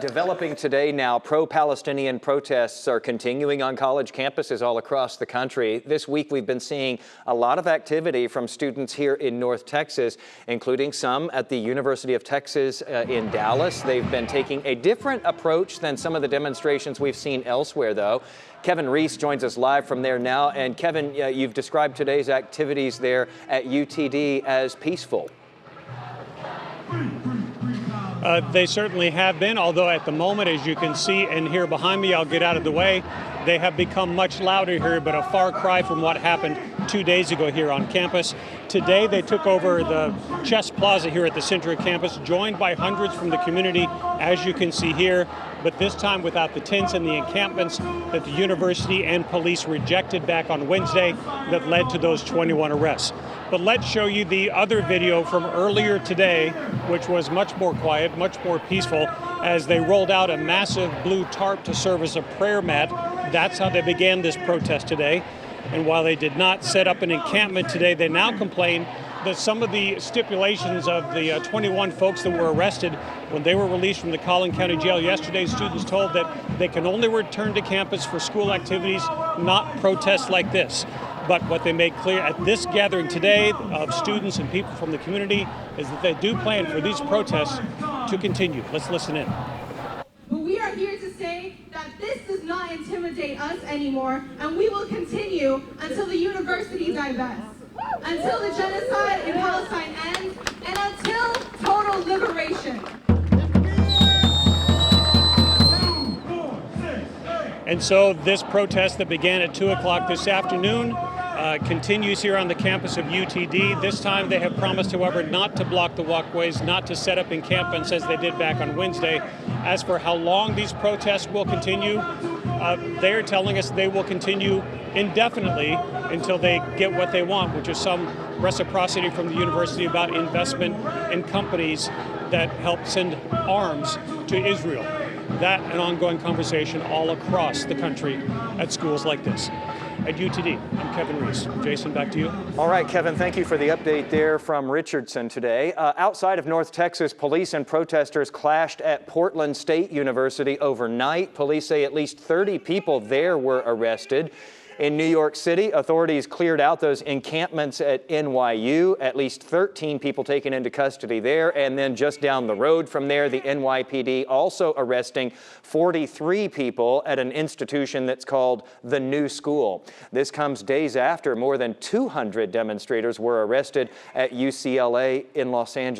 Developing today now, pro-Palestinian protests are continuing on college campuses all across the country. This week we've been seeing a lot of activity from students here in North Texas, including some at the University of Texas in Dallas. They've been taking a different approach than some of the demonstrations we've seen elsewhere, though. Kevin Reese joins us live from there now. And Kevin, you've described today's activities there at UTD as peaceful. They certainly have been, although at the moment, as you can see and hear behind me, I'll get out of the way, they have become much louder here, but a far cry from what happened 2 days ago here on campus. Today, they took over the Chess Plaza here at the center of campus, joined by hundreds from the community, as you can see here, but this time without the tents and the encampments that the university and police rejected back on Wednesday that led to those 21 arrests. But let's show you the other video from earlier today, which was much more quiet, much more peaceful, as they rolled out a massive blue tarp to serve as a prayer mat. That's how they began this protest today. And while they did not set up an encampment today, they now complain that some of the stipulations of the 21 folks that were arrested when they were released from the Collin County Jail yesterday, students told that they can only return to campus for school activities, not protests like this. But what they made clear at this gathering today of students and people from the community is that they do plan for these protests to continue. Let's listen in. But we are here to say that this does not intimidate us anymore, and we will continue until the university divests, until the genocide in Palestine ends, and until total liberation. And so this protest that began at 2 o'clock this afternoon continues here on the campus of UTD. This time they have promised, however, not to block the walkways, not to set up encampments as they did back on Wednesday. As for how long these protests will continue, they are telling us they will continue indefinitely until they get what they want, which is some reciprocity from the university about investment in companies that help send arms to Israel. That an ongoing conversation all across the country at schools like this. At UTD, I'm Kevin Reese. Jason, back to you. All right, Kevin, thank you for the update there from Richardson today. Outside of North Texas, police and protesters clashed at Portland State University overnight. Police say at least 30 people there were arrested. In New York City, authorities cleared out those encampments at NYU. At least 13 people taken into custody there. And then just down the road from there, the NYPD also arresting 43 people at an institution that's called the New School. This comes days after more than 200 demonstrators were arrested at UCLA in Los Angeles.